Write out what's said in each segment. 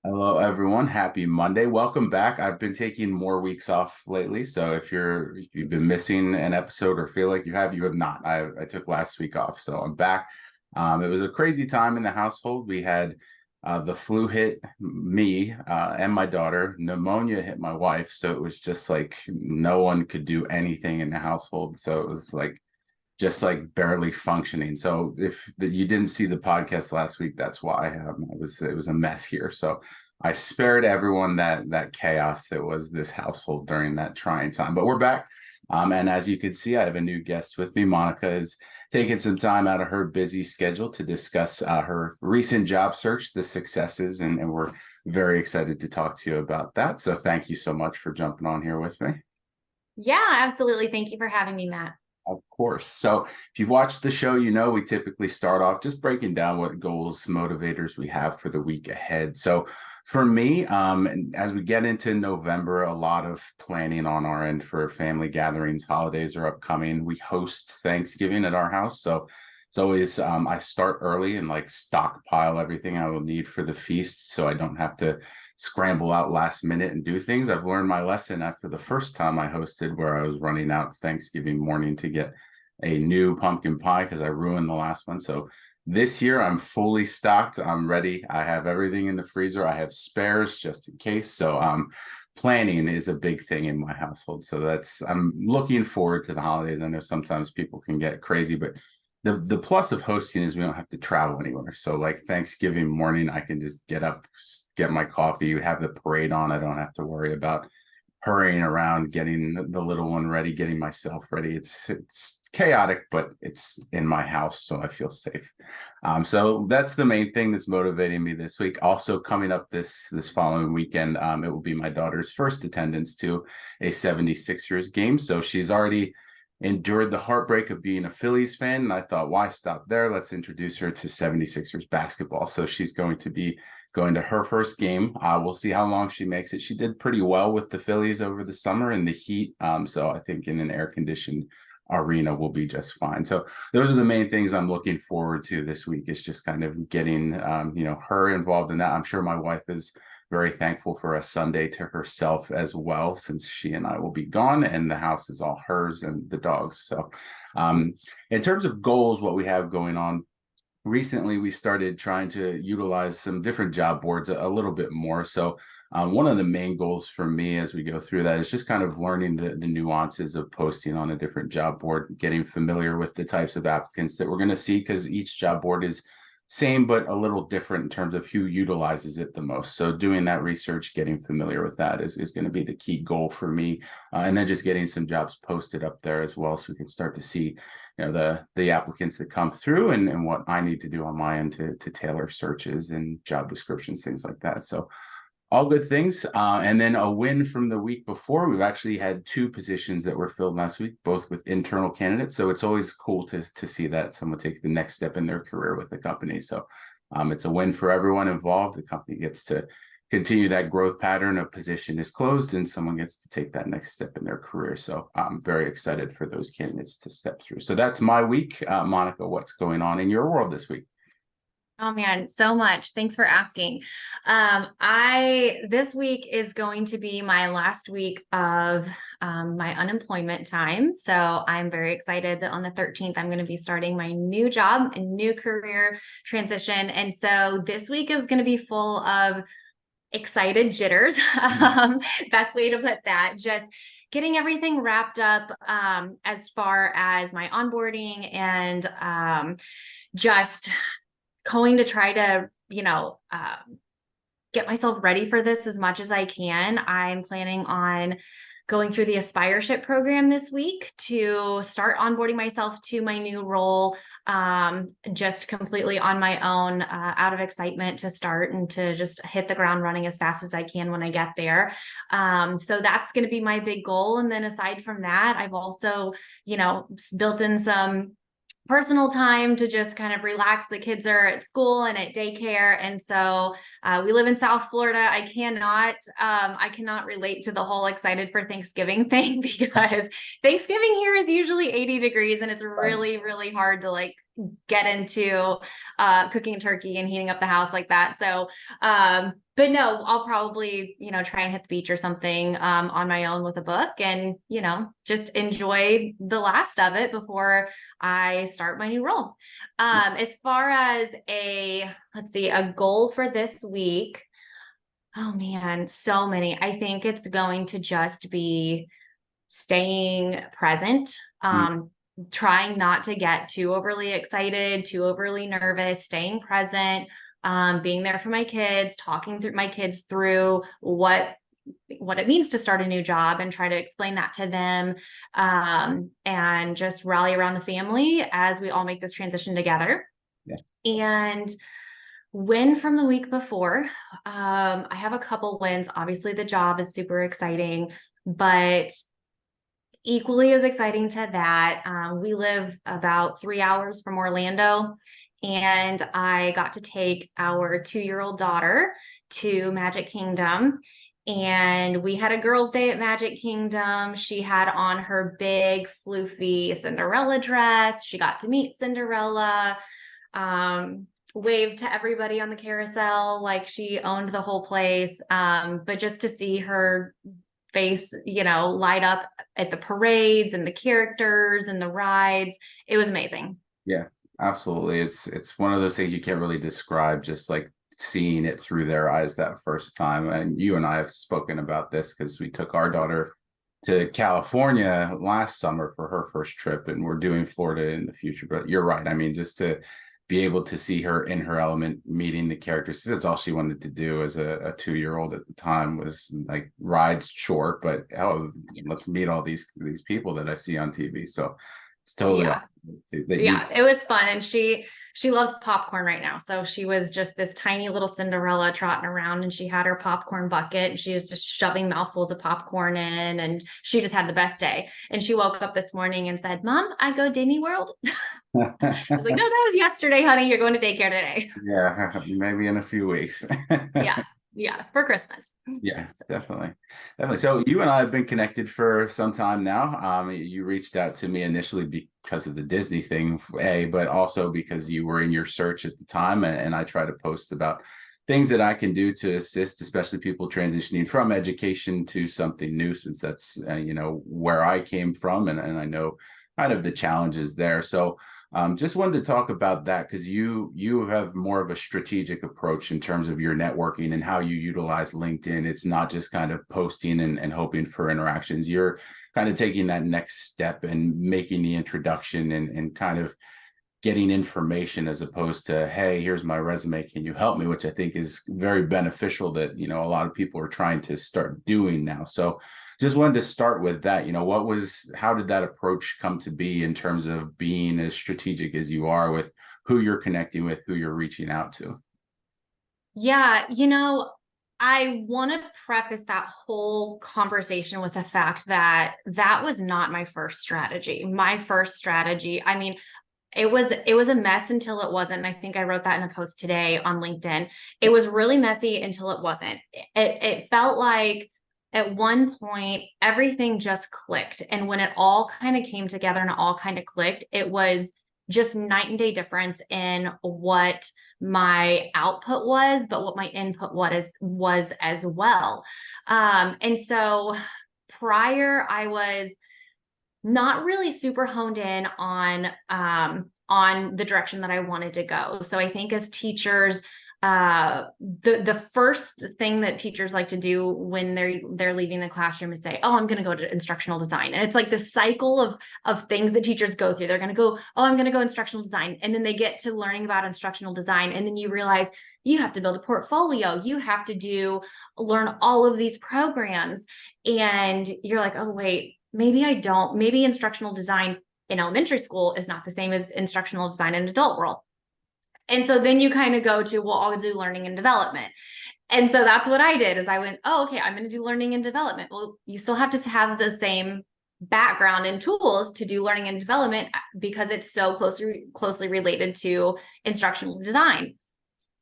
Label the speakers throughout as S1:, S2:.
S1: Hello, everyone. Happy Monday. Welcome back. I've been taking more weeks off lately, so if you've been missing an episode or feel like you have not. I took last week off, so I'm back. It was a crazy time in the household. We had the flu hit me and my daughter. Pneumonia hit my wife, so it was just like no one could do anything in the household. So it was like just like barely functioning. So you didn't see the podcast last week, that's why. It was a mess here. So I spared everyone that chaos that was this household during that trying time. But we're back. And as you can see, I have a new guest with me. Monica is taking some time out of her busy schedule to discuss her recent job search, the successes, and we're very excited to talk to you about that. So thank you so much for jumping on here with me.
S2: Yeah, absolutely. Thank you for having me, Matt.
S1: Of course. So if you've watched the show, you know we typically start off just breaking down what goals, motivators we have for the week ahead. So for me, and as we get into November, a lot of planning on our end for family gatherings, holidays are upcoming. We host Thanksgiving at our house. So it's always I start early and like stockpile everything I will need for the feast so I don't have to scramble out last minute and do things. I've learned my lesson after the first time I hosted where I was running out Thanksgiving morning to get a new pumpkin pie because I ruined the last one. So this year I'm fully stocked. I'm ready. I have everything in the freezer. I have spares just in case. So planning is a big thing in my household. So I'm looking forward to the holidays. I know sometimes people can get crazy, but the plus of hosting is we don't have to travel anywhere. So like Thanksgiving morning, I can just get up, get my coffee, have the parade on. I don't have to worry about hurrying around, getting the little one ready, getting myself ready. It's chaotic, but it's in my house, so I feel safe. So that's the main thing that's motivating me this week. Also coming up this following weekend, it will be my daughter's first attendance to a 76ers game. So she's already endured the heartbreak of being a Phillies fan. And I thought, why stop there? Let's introduce her to 76ers basketball. So she's going to be going to her first game. We'll see how long she makes it. She did pretty well with the Phillies over the summer in the heat. So I think in an air conditioned arena will be just fine. So those are the main things I'm looking forward to this week is just kind of getting, her involved in that. I'm sure my wife is very thankful for a Sunday to herself as well, since she and I will be gone and the house is all hers and the dogs. So, in terms of goals, what we have going on recently, we started trying to utilize some different job boards a little bit more. So, one of the main goals for me as we go through that is just kind of learning the nuances of posting on a different job board, getting familiar with the types of applicants that we're going to see, because each job board is same but a little different in terms of who utilizes it the most. So doing that research, getting familiar with that is going to be the key goal for me, and then just getting some jobs posted up there as well, so we can start to see, the applicants that come through, and what I need to do on my end to tailor searches and job descriptions, things like that. So all good things. And then a win from the week before. We've actually had two positions that were filled last week, both with internal candidates. So it's always cool to see that someone take the next step in their career with the company. So it's a win for everyone involved. The company gets to continue that growth pattern. A position is closed and someone gets to take that next step in their career. So I'm very excited for those candidates to step through. So that's my week. Monica, what's going on in your world this week?
S2: Oh man, so much. Thanks for asking. I this week is going to be my last week of my unemployment time. So I'm very excited that on the 13th, I'm going to be starting my new job and new career transition. And so this week is going to be full of excited jitters. Best way to put that. Just getting everything wrapped up as far as my onboarding and just going to try to, get myself ready for this as much as I can. I'm planning on going through the Aspireship program this week to start onboarding myself to my new role, just completely on my own, out of excitement to start and to just hit the ground running as fast as I can when I get there. So that's going to be my big goal. And then aside from that, I've also, built in some personal time to just kind of relax. The kids are at school and at daycare, and so we live in South Florida. I cannot relate to the whole excited for Thanksgiving thing because Thanksgiving here is usually 80 degrees and it's
S1: Right.
S2: really hard to like get into cooking turkey and heating up the house like that. So, but no, I'll probably, try and hit the beach or something on my own with a book and, just enjoy the last of it before I start my new role. As far as let's see, a goal for this week. Oh man, so many. I think it's going to just be staying present, trying not to get too overly excited, too overly nervous, staying present, being there for my kids, talking through my kids through what it means to start a new job and try to explain that to them, and just rally around the family as we all make this transition together.
S1: Yeah.
S2: And win from the week before. I have a couple wins. Obviously, the job is super exciting, but equally as exciting to that, we live about 3 hours from Orlando, and I got to take our 2-year-old daughter to Magic Kingdom. And we had a girls' day at Magic Kingdom. She had on her big, floofy Cinderella dress. She got to meet Cinderella, waved to everybody on the carousel like she owned the whole place. But just to see her face, light up at the parades and the characters and the rides, it was amazing.
S1: Yeah, absolutely. It's one of those things you can't really describe, just like seeing it through their eyes that first time. And you and I have spoken about this because we took our daughter to California last summer for her first trip, and we're doing Florida in the future. But you're right. I mean, just to be able to see her in her element, meeting the characters. That's all she wanted to do as a 2-year-old at the time, was like rides short, but let's meet all these people that I see on TV. So it's totally
S2: Yeah.
S1: awesome
S2: It was fun. And she loves popcorn right now. So she was just this tiny little Cinderella trotting around, and she had her popcorn bucket and she was just shoving mouthfuls of popcorn in, and she just had the best day. And she woke up this morning and said, "Mom, I go Disney World." I was like, "No, that was yesterday, honey. You're going to daycare today."
S1: Yeah, maybe in a few weeks.
S2: Yeah. Yeah. For Christmas.
S1: Yeah, definitely. Definitely. So you and I have been connected for some time now. You reached out to me initially because of the Disney thing, but also because you were in your search at the time, and I try to post about things that I can do to assist, especially people transitioning from education to something new, since that's where I came from, and I know kind of the challenges there. So just wanted to talk about that, because you have more of a strategic approach in terms of your networking and how you utilize LinkedIn. It's not just kind of posting and hoping for interactions. You're kind of taking that next step and making the introduction and kind of getting information, as opposed to, hey, here's my resume, can you help me? Which I think is very beneficial, that a lot of people are trying to start doing now. So just wanted to start with that. How did that approach come to be in terms of being as strategic as you are with who you're connecting with, who you're reaching out to?
S2: Yeah, I want to preface that whole conversation with the fact that that was not my first strategy. My first strategy, I mean, it was a mess until it wasn't. And I think I wrote that in a post today on LinkedIn. It was really messy until it wasn't. It felt like at one point everything just clicked. And when it all kind of came together and it all kind of clicked, it was just night and day difference in what my output was, but what my input was as well. And so prior, I was not really super honed in on the direction that I wanted to go. So I think as teachers, the first thing that teachers like to do when they're leaving the classroom is say, "Oh, I'm going to go to instructional design." And it's like the cycle of things that teachers go through. They're going to go, "Oh, I'm going to go instructional design," and then they get to learning about instructional design, and then you realize you have to build a portfolio. You have to learn all of these programs, and you're like, "Oh, wait. Maybe I don't. Maybe instructional design in elementary school is not the same as instructional design in adult world." And so then you kind of go to, well, I'll do learning and development. And so that's what I did, is I went, "Oh, okay, I'm going to do learning and development." Well, you still have to have the same background and tools to do learning and development, because it's so closely related to instructional design.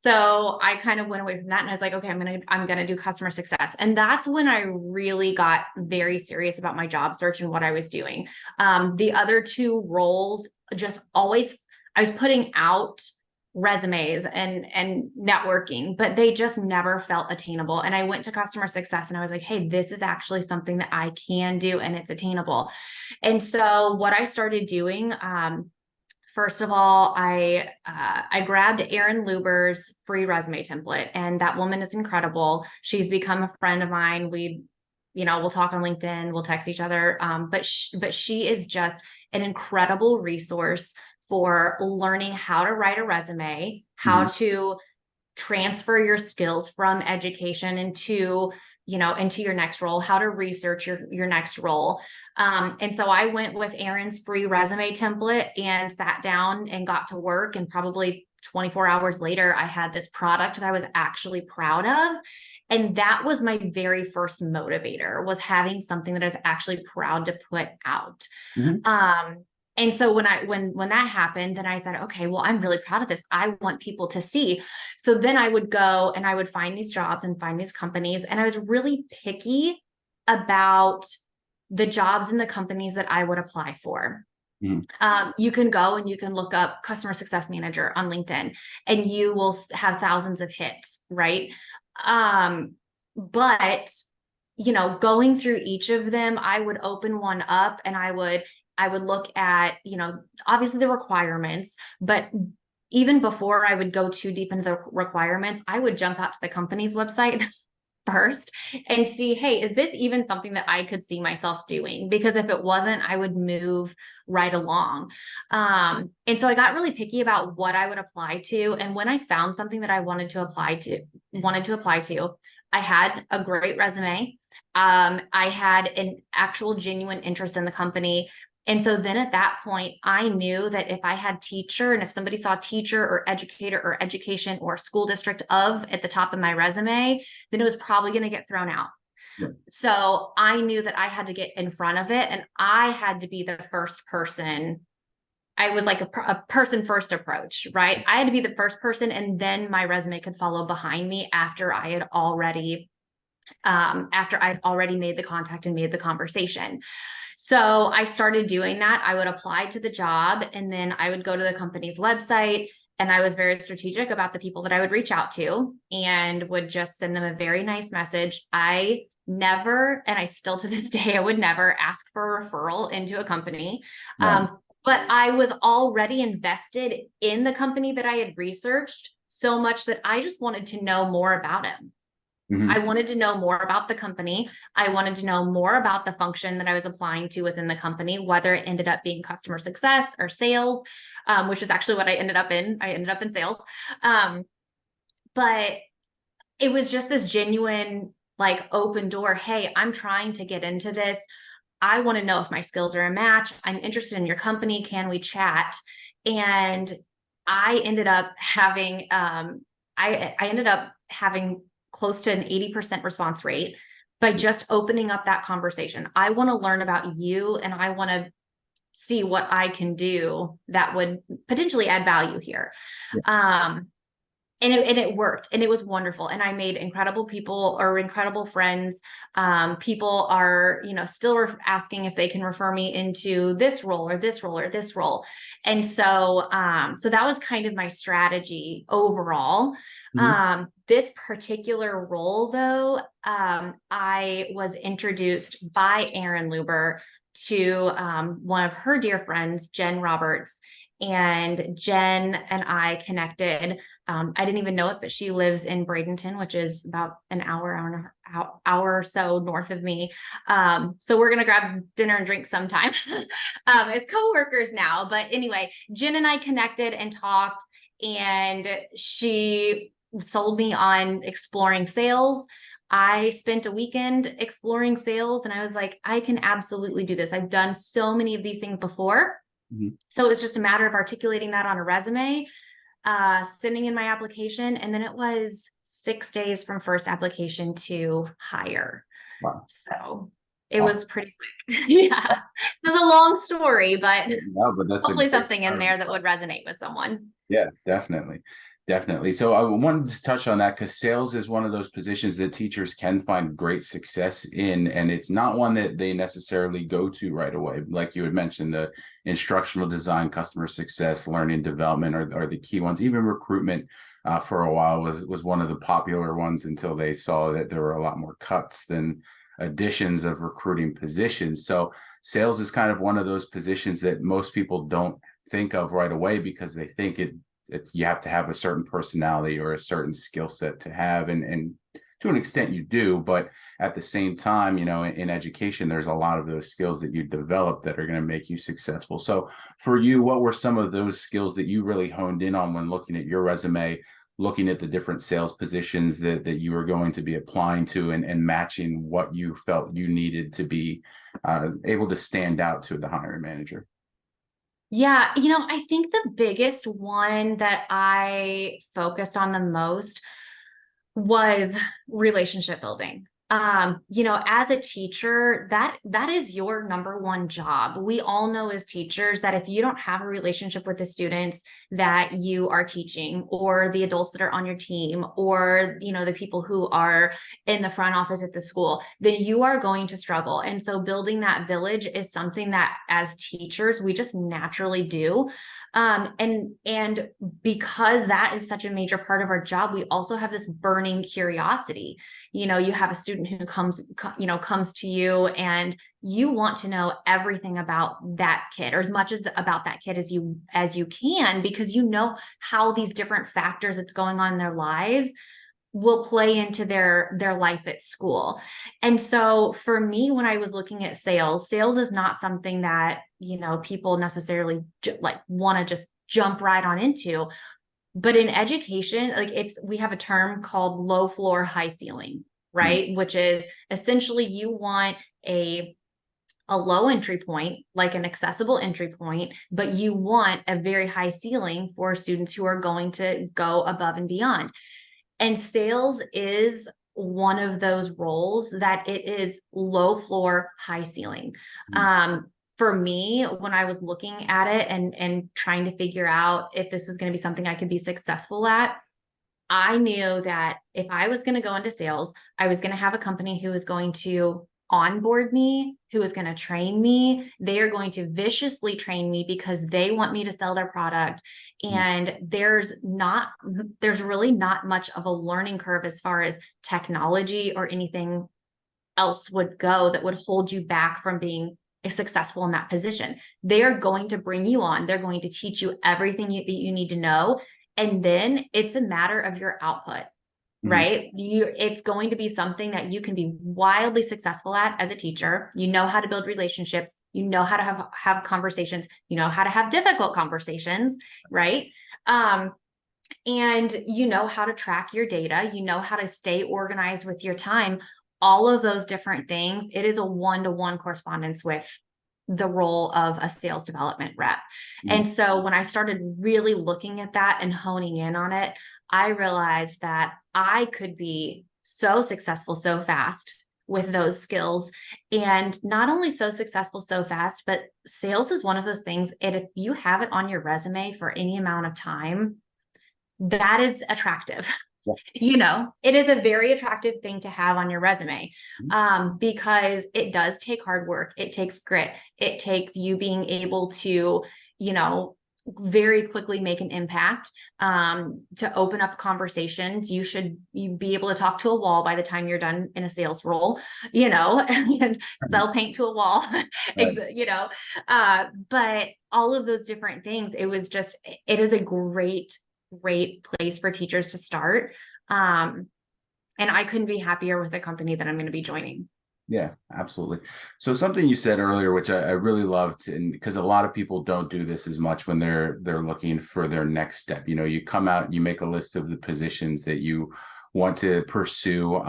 S2: So I kind of went away from that, and I was like, "Okay, I'm gonna do customer success." And that's when I really got very serious about my job search and what I was doing. The other two roles just always, I was putting out resumes and networking, but they just never felt attainable. And I went to customer success and I was like, hey, this is actually something that I can do and it's attainable. And so what I started doing, first of all, I grabbed Erin Luber's free resume template, and that woman is incredible. She's become a friend of mine. We'll talk on LinkedIn, we'll text each other. But she is just an incredible resource for learning how to write a resume, how
S1: Mhm.
S2: to transfer your skills from education into your next role, how to research your next role. And so I went with Erin's free resume template and sat down and got to work. And probably 24 hours later, I had this product that I was actually proud of. And that was my very first motivator, was having something that I was actually proud to put out.
S1: Mhm.
S2: And so when that happened, then I said, okay, well, I'm really proud of this. I want people to see. So then I would go and I would find these jobs and find these companies. And I was really picky about the jobs and the companies that I would apply for.
S1: Mhm.
S2: You can go and you can look up customer success manager on LinkedIn and you will have thousands of hits, right? But going through each of them, I would open one up and I would look at, obviously the requirements, but even before I would go too deep into the requirements, I would jump out to the company's website first and see, hey, is this even something that I could see myself doing? Because if it wasn't, I would move right along. And so I got really picky about what I would apply to. And when I found something that I wanted to apply to, I had a great resume. I had an actual genuine interest in the company. And so then at that point, I knew that if I had teacher and if somebody saw teacher or educator or education or school district of at the top of my resume, then it was probably going to get thrown out.
S1: Yeah.
S2: So I knew that I had to get in front of it and I had to be the first person. I was like a person first approach, right? I had to be the first person and then my resume could follow behind me after I'd already made the contact and made the conversation. So I started doing that. I would apply to the job and then I would go to the company's website and I was very strategic about the people that I would reach out to and would just send them a very nice message. I never, and I still to this day, I would never ask for a referral into a company.
S1: Right.
S2: But I was already invested in the company that I had researched so much that I just wanted to know more about it. I
S1: Mhm.
S2: wanted to know more about the company. I wanted to know more about the function that I was applying to within the company, whether it ended up being customer success or sales, which is actually what I ended up in. I ended up in sales. But it was just this genuine, like, open door. Hey, I'm trying to get into this. I want to know if my skills are a match. I'm interested in your company. Can we chat? And I ended up having, I ended up having close to an 80% response rate by just opening up that conversation. I want to learn about you and I want to see what I can do that would potentially add value here.
S1: Yeah.
S2: And it worked and it was wonderful. And I made incredible people or incredible friends. People are, still asking if they can refer me into this role or this role or this role. And so that was kind of my strategy overall.
S1: Mhm.
S2: This particular role though, I was introduced by Erin Luber to one of her dear friends, Jen Roberts. And Jen and I connected. I didn't even know it, but she lives in Bradenton, which is about an hour or so north of me. So we're gonna grab dinner and drink sometime as coworkers now. But anyway, Jen and I connected and talked, and she sold me on exploring sales. I spent a weekend exploring sales, and I was like, I can absolutely do this. I've done so many of these things before.
S1: Mhm.
S2: So it was just a matter of articulating that on a resume, sending in my application, and then it was 6 days from first application to hire.
S1: Wow.
S2: So it
S1: Awesome.
S2: was pretty quick. Yeah, it was a long story, but
S1: No, but that's a
S2: hopefully
S1: great
S2: something in
S1: starting
S2: there that
S1: point.
S2: would resonate with someone.
S1: Yeah, definitely. Definitely. So I wanted to touch on that because sales is one of those positions that teachers can find great success in, and it's not one that they necessarily go to right away. Like you had mentioned, the instructional design, customer success, learning development are the key ones. Even recruitment for a while was one of the popular ones until they saw that there were a lot more cuts than additions of recruiting positions. So sales is kind of one of those positions that most people don't think of right away because they think it's you have to have a certain personality or a certain skill set to have, and to an extent you do, but at the same time, in education there's a lot of those skills that you develop that are going to make you successful. So for you, what were some of those skills that you really honed in on when looking at your resume, looking at the different sales positions that you were going to be applying to, and matching what you felt you needed to be able to stand out to the hiring manager?
S2: Yeah, I think the biggest one that I focused on the most was relationship building. As a teacher, that is your number one job. We all know as teachers that if you don't have a relationship with the students that you are teaching, or the adults that are on your team, or the people who are in the front office at the school, then you are going to struggle. And so building that village is something that as teachers we just naturally do. And because that is such a major part of our job, we also have this burning curiosity. You have a student who comes to you, and you want to know everything about that kid, or as much about that kid as you can, because you know how these different factors that's going on in their lives will play into their life at school. And so for me, when I was looking at sales is not something that people necessarily want to just jump right on into. But in education, like we have a term called low floor, high ceiling, right? Which is essentially you want a low entry point, like an accessible entry point, but you want a very high ceiling for students who are going to go above and beyond. And sales is one of those roles that it is low floor, high ceiling. For me, when I was looking at it and trying to figure out if this was going to be something I could be successful at, I knew that if I was going to go into sales, I was going to have a company who was going to onboard me, who is going to train me. They are going to viciously train me because they want me to sell their product. And there's really not much of a learning curve as far as technology or anything else would go that would hold you back from being successful in that position. They are going to bring you on. They're going to teach you everything that you need to know. And then it's a matter of your output. Right? It's going to be something that you can be wildly successful at as a teacher. You know how to build relationships. You know how to have conversations. You know how to have difficult conversations, right? And you know how to track your data. You know how to stay organized with your time. All of those different things. It is a one-to-one correspondence with the role of a sales development rep. And so when I started really looking at that and honing in on it, I realized that I could be so successful so fast with those skills. And not only so successful so fast, but sales is one of those things. And if you have it on your resume for any amount of time, that is attractive. It is a very attractive thing to have on your resume, because it does take hard work. It takes grit. It takes you being able to, very quickly make an impact, to open up conversations. You be able to talk to a wall by the time you're done in a sales role, and sell paint to a wall, but all of those different things, it is a great place for teachers to start. And I couldn't be happier with the company that I'm going to be joining.
S1: Yeah, absolutely. So something you said earlier, which I really loved, and because a lot of people don't do this as much when they're looking for their next step. You come out, you make a list of the positions that you want to pursue,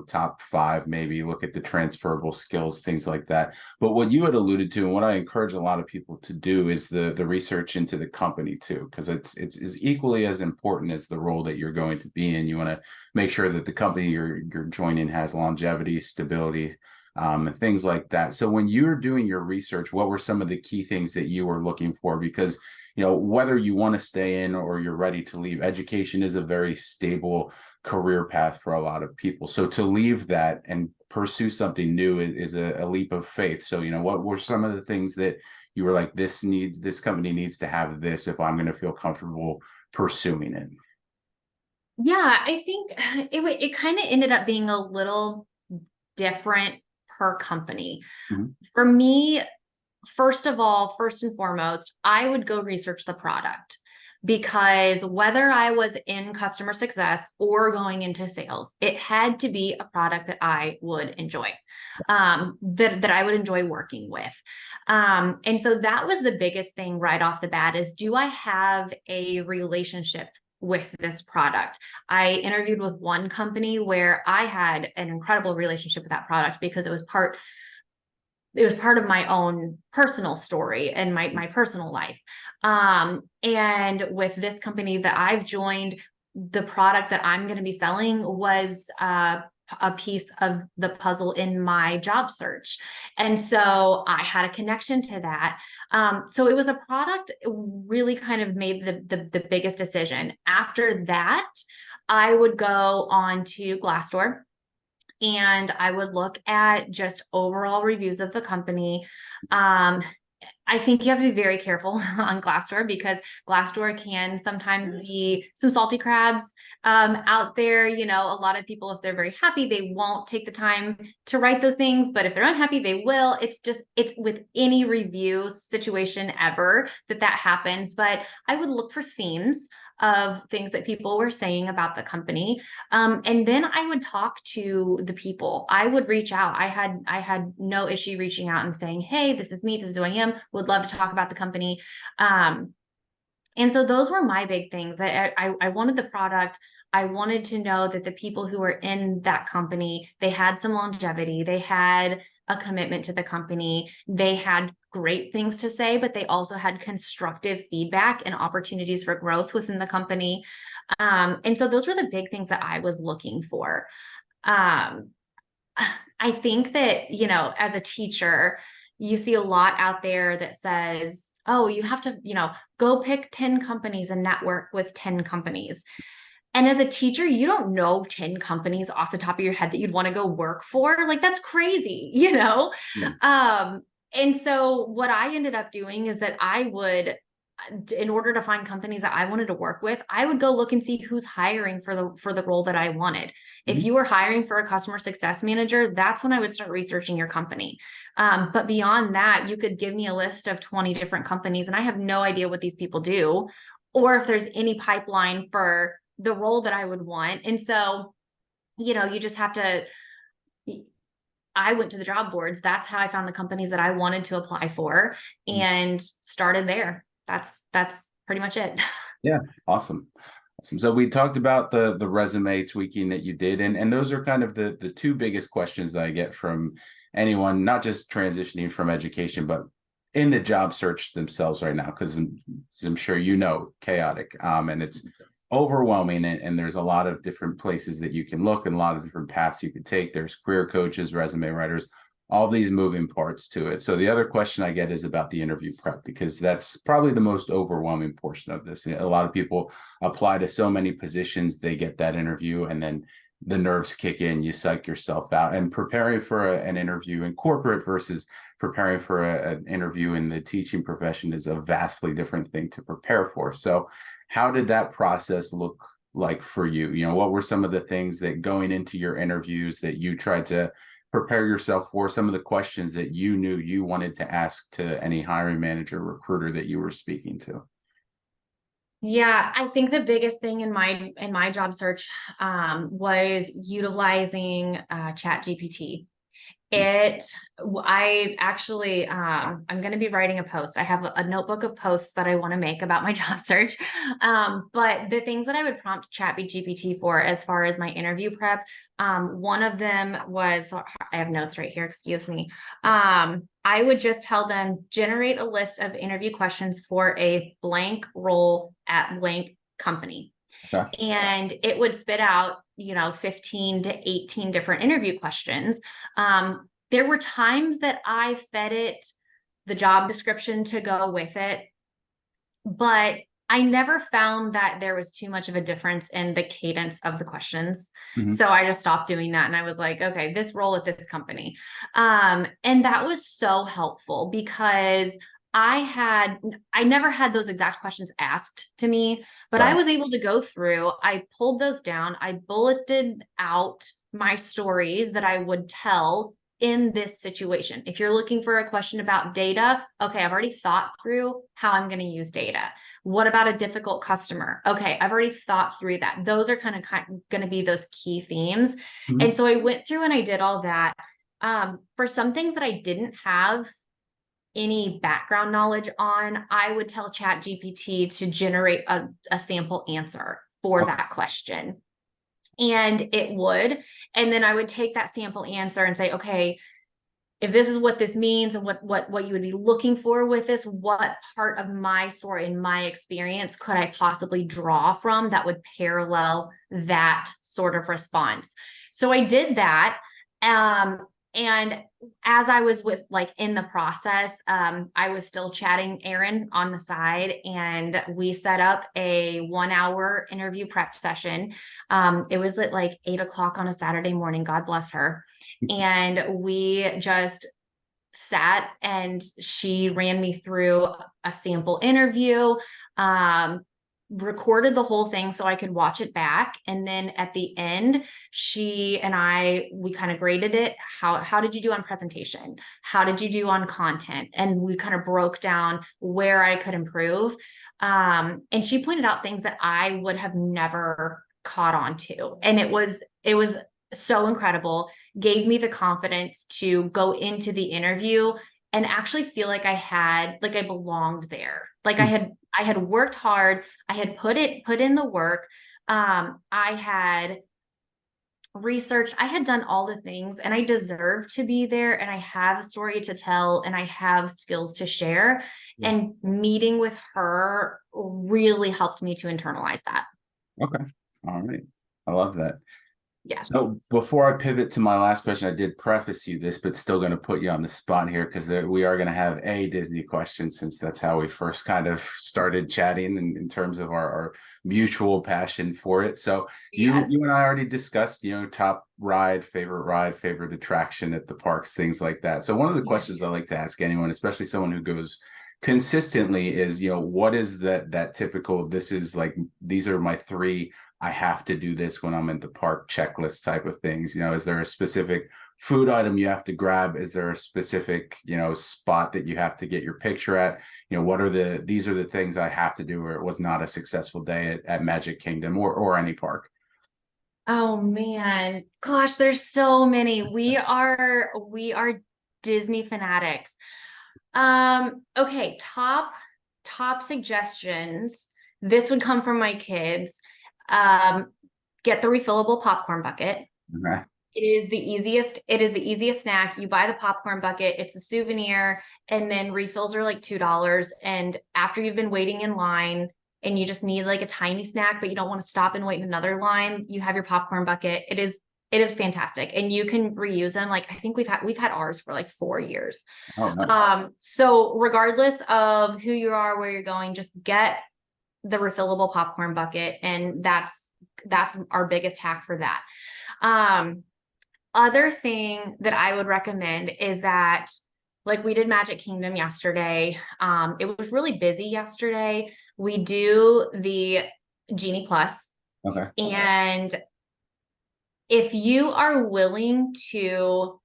S1: top 5, maybe look at the transferable skills, things like that. But what you had alluded to, and what I encourage a lot of people to do, is the research into the company too, because it's equally as important as the role that you're going to be in. You want to make sure that the company you're joining has longevity, stability, and things like that. So when you're doing your research, what were some of the key things that you were looking for? Because whether you want to stay in or you're ready to leave, education is a very stable career path for a lot of people. So to leave that and pursue something new is a leap of faith. So, what were some of the things that you were like, this company needs to have this if I'm going to feel comfortable pursuing it?
S2: Yeah, I think it kind of ended up being a little different per company.
S1: Mhm.
S2: For me, first of all, first and foremost, I would go research the product, because whether I was in customer success or going into sales, it had to be a product that I would enjoy, that I would enjoy working with. And so that was the biggest thing right off the bat is, do I have a relationship with this product? I interviewed with one company where I had an incredible relationship with that product because it was part of my own personal story and my personal life. And with this company that I've joined, the product that I'm going to be selling was a piece of the puzzle in my job search. And so I had a connection to that. So it was a product really kind of made the biggest decision. After that, I would go on to Glassdoor and I would look at just overall reviews of the company. I think you have to be very careful on Glassdoor, because Glassdoor can sometimes be some salty crabs out there. A lot of people, if they're very happy, they won't take the time to write those things. But if they're unhappy, they will. It's with any review situation ever that happens. But I would look for themes of things that people were saying about the company. And then I would talk to the people. I would reach out. I had no issue reaching out and saying, hey, this is me, this is who I am, would love to talk about the company. And so those were my big things. I wanted the product. I wanted to know that the people who were in that company, they had some longevity, they had a commitment to the company, they had great things to say, but they also had constructive feedback and opportunities for growth within the company. And so those were the big things that I was looking for. Um, I think that, as a teacher, you see a lot out there that says, oh, you have to, go pick 10 companies and network with 10 companies. And as a teacher, you don't know 10 companies off the top of your head that you'd want to go work for. Like, that's crazy,
S1: Yeah.
S2: And so what I ended up doing is that I would, in order to find companies that I wanted to work with, I would go look and see who's hiring for the role that I wanted. If
S1: Mhm.
S2: you were hiring for a customer success manager, that's when I would start researching your company. But beyond that, you could give me a list of 20 different companies, and I have no idea what these people do, or if there's any pipeline for the role that I would want. And so, you just have to. I went to the job boards. That's how I found the companies that I wanted to apply for and started there. That's pretty much it.
S1: Yeah, awesome. Awesome. So we talked about the resume tweaking that you did, and those are kind of the two biggest questions that I get from anyone, not just transitioning from education, but in the job search themselves right now, because I'm sure chaotic, and it's overwhelming, and there's a lot of different places that you can look and a lot of different paths you can take. There's career coaches, resume writers, all these moving parts to it. So the other question I get is about the interview prep, because that's probably the most overwhelming portion of this. A lot of people apply to so many positions, they get that interview, and then the nerves kick in, you psych yourself out. And preparing for an interview in corporate versus preparing for an interview in the teaching profession is a vastly different thing to prepare for. So how did that process look like for you? What were some of the things that going into your interviews that you tried to prepare yourself for, some of the questions that you knew you wanted to ask to any hiring manager, recruiter that you were speaking to?
S2: Yeah, I think the biggest thing in my job search was utilizing Chat GPT. I actually, I'm going to be writing a post. I have a notebook of posts that I want to make about my job search. But the things that I would prompt ChatGPT for as far as my interview prep, one of them was, I have notes right here, excuse me. I would just tell them, generate a list of interview questions for a blank role at blank company.
S1: Okay.
S2: And it would spit out, 15 to 18 different interview questions. There were times that I fed it the job description to go with it. but I never found that there was too much of a difference in the cadence of the questions.
S1: Mhm.
S2: So I just stopped doing that. And I was like, okay, this role at this company. And that was so helpful because I never had those exact questions asked to me, but I
S1: Right.
S2: was able to go through, I pulled those down, I bulleted out my stories that I would tell in this situation. If you're looking for a question about data, okay, I've already thought through how I'm going to use data. What about a difficult customer? Okay, I've already thought through that. Those are kind of going to be those key themes. And
S1: Mhm.
S2: so I went through and I did all that. For some things that I didn't have any background knowledge on, I would tell Chat GPT to generate a sample answer for
S1: Okay.
S2: that question. And it would. And then I would take that sample answer and say, okay, if this is what this means and what you would be looking for with this, what part of my story and my experience could I possibly draw from that would parallel that sort of response? So I did that. And as I was with like in the process, I was still chatting Erin on the side, and we set up a 1 hour interview prep session. It was at like 8 o'clock on a Saturday morning. God bless her. And we just sat and she ran me through a sample interview, um, recorded the whole thing so I could watch it back. And then at the end, she and we kind of graded it. How did you do on presentation? How did you do on content? And we kind of broke down where I could improve. And she pointed out things that I would have never caught on to. And it was so incredible, gave me the confidence to go into the interview and actually feel like I belonged there. Like I had worked hard, I had put in the work. I had researched, I had done all the things, and I deserve to be there, and I have a story to tell, and I have skills to share.
S1: Yeah.
S2: And meeting with her really helped me to internalize that.
S1: Okay. All right. I love that.
S2: Yeah.
S1: So before I pivot to my last question, I did preface you this, but still going to put you on the spot here because we are going to have a Disney question since that's how we first kind of started chatting in terms of our mutual passion for it. So you
S2: Yes.
S1: you and I already discussed, top ride, favorite attraction at the parks, things like that. So one of the
S2: Yes.
S1: questions I like to ask anyone, especially someone who goes consistently, is, what is that typical, this is like, these are my three, I have to do this when I'm in the park checklist type of things. Is there a specific food item you have to grab? Is there a specific, spot that you have to get your picture at? What are these are the things I have to do, or it was not a successful day at Magic Kingdom or any park?
S2: Oh man, gosh, there's so many. We are Disney fanatics. Okay, top suggestions. This would come from my kids. Um, get the refillable popcorn bucket.
S1: Okay.
S2: It is the easiest snack. You buy the popcorn bucket, it's a souvenir, and then refills are like $2. And after you've been waiting in line and you just need like a tiny snack, but you don't want to stop and wait in another line, you have your popcorn bucket. It is fantastic. And you can reuse them. Like I think we've had ours for like 4 years.
S1: Oh, nice.
S2: So regardless of who you are, where you're going, just get the refillable popcorn bucket. And that's our biggest hack for that. Um, Other thing that I would recommend is that, like, we did Magic Kingdom yesterday. It was really busy yesterday. We do the Genie Plus,
S1: Okay.
S2: and if you are willing to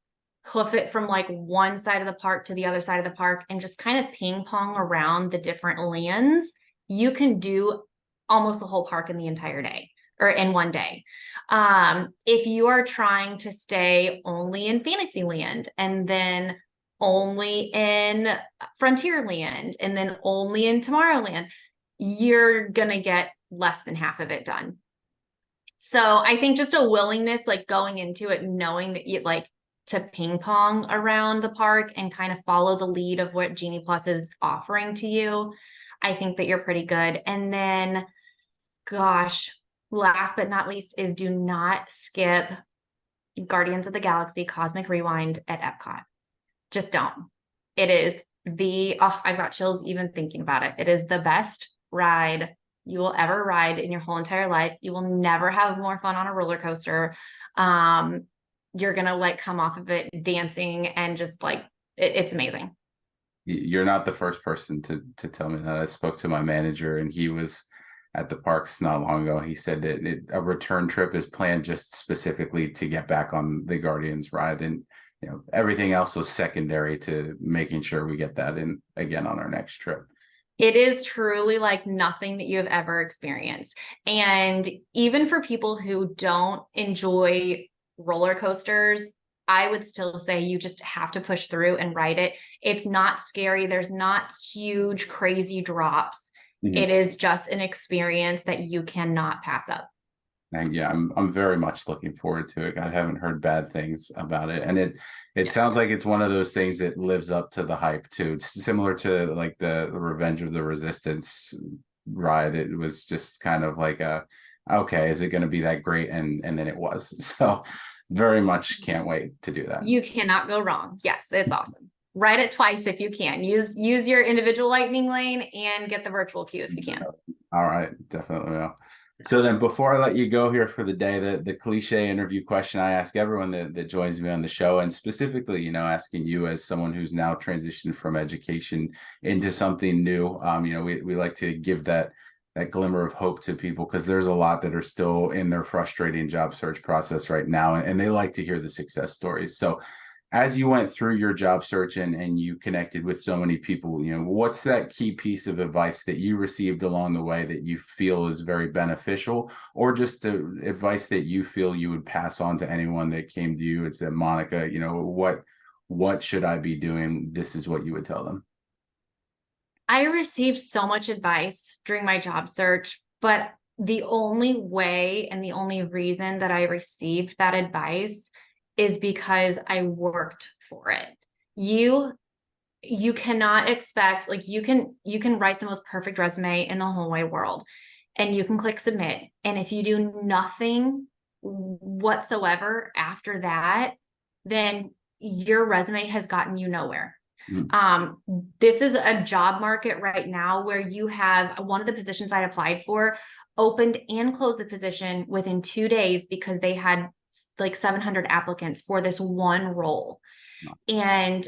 S2: hoof it from like one side of the park to the other side of the park and just kind of ping pong around the different lands, you can do almost the whole park in the entire day or in one day. If you are trying to stay only in Fantasyland and then only in Frontierland and then only in Tomorrowland, you're going to get less than half of it done. So I think just a willingness, like going into it, knowing that you like to ping pong around the park and kind of follow the lead of what Genie Plus is offering to you. I think that you're pretty good. And then, gosh, last but not least is do not skip Guardians of the Galaxy Cosmic Rewind at Epcot. Just don't. It is oh, I've got chills even thinking about it. It is the best ride you will ever ride in your whole entire life. You will never have more fun on a roller coaster. You're gonna like come off of it dancing and just like it's amazing.
S1: You're not the first person to tell me that. I spoke to my manager, and he was at the parks not long ago. He said that a return trip is planned just specifically to get back on the Guardians ride, and everything else was secondary to making sure we get that in again on our next trip.
S2: It is truly like nothing that you have ever experienced. And even for people who don't enjoy roller coasters, I would still say you just have to push through and ride it. It's not scary. There's not huge, crazy drops.
S1: Mhm.
S2: It is just an experience that you cannot pass up.
S1: And yeah, I'm very much looking forward to it. I haven't heard bad things about it, and it
S2: Yeah.
S1: sounds like it's one of those things that lives up to the hype too. It's similar to like the Revenge of the Resistance ride. It was just kind of like okay, is it going to be that great? And then it was. So very much can't wait to do that.
S2: You cannot go wrong. Yes, it's awesome. Ride it twice if you can. Use your individual lightning lane and get the virtual queue if you can.
S1: All right, definitely will. So then before I let you go here for the day, the cliche interview question I ask everyone that joins me on the show, and specifically, asking you as someone who's now transitioned from education into something new, we like to give that glimmer of hope to people, because there's a lot that are still in their frustrating job search process right now, and they like to hear the success stories. So as you went through your job search and you connected with so many people, what's that key piece of advice that you received along the way that you feel is very beneficial, or just the advice that you feel you would pass on to anyone that came to you and said, Monica, what should I be doing? This is what you would tell them.
S2: I received so much advice during my job search, but the only way and the only reason that I received that advice is because I worked for it. You cannot expect, like, you can write the most perfect resume in the whole wide world and you can click submit, and if you do nothing whatsoever after that, then your resume has gotten you nowhere. um this is a job market right now where you have one of the positions I applied for opened and closed the position within 2 days because they had like 700 applicants for this one role. And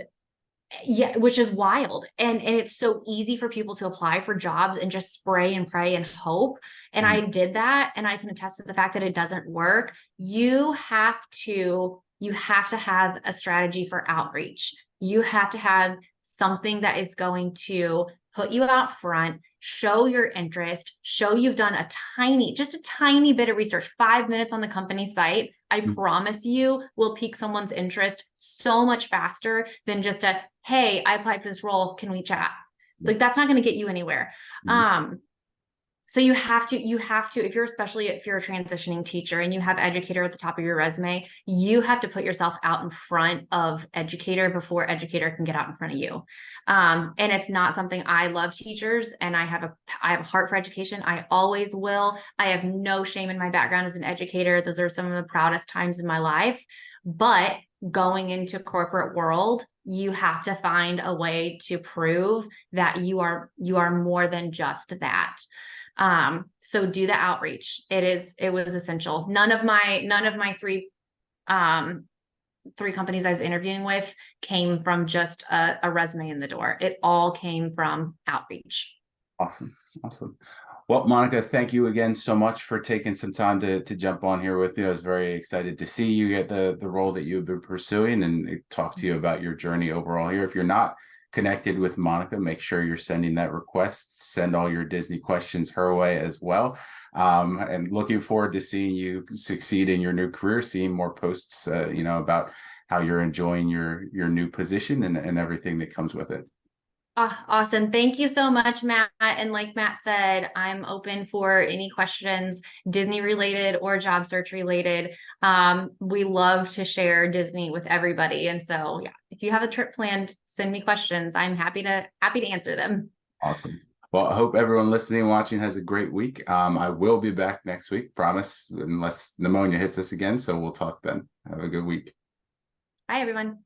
S2: yeah, which is wild. And it's so easy for people to apply for jobs and just spray and pray and hope. And I did that, and I can attest to the fact that it doesn't work. You have to have a strategy for outreach. You have to have something that is going to put you out front, show your interest, show you've done just a tiny bit of research. 5 minutes on the company site, I promise you, will pique someone's interest so much faster than just hey, I applied for this role, can we chat? Like, that's not going to get you anywhere. So you have to, especially if you're a transitioning teacher and you have educator at the top of your resume, you have to put yourself out in front of educator before educator can get out in front of you. And it's not something, I love teachers and I have a heart for education. I always will. I have no shame in my background as an educator. Those are some of the proudest times in my life. But going into corporate world, you have to find a way to prove that you are more than just that. So do the outreach. It was essential. None of my three companies I was interviewing with came from just a resume in the door. It all came from outreach.
S1: Awesome. Well, Monica, thank you again so much for taking some time to jump on here with me. I was very excited to see you get the role that you've been pursuing and talk to you about your journey overall here. If you're not connected with Monica, make sure you're sending that request. Send all your Disney questions her way as well. And looking forward to seeing you succeed in your new career, seeing more posts, about how you're enjoying your new position and everything that comes with it.
S2: Awesome. Thank you so much, Matt. And like Matt said, I'm open for any questions, Disney related or job search related. We love to share Disney with everybody. And so, yeah, if you have a trip planned, send me questions. I'm happy to answer them.
S1: Awesome. Well, I hope everyone listening and watching has a great week. I will be back next week, promise, unless pneumonia hits us again. So we'll talk then. Have a good week.
S2: Bye, everyone.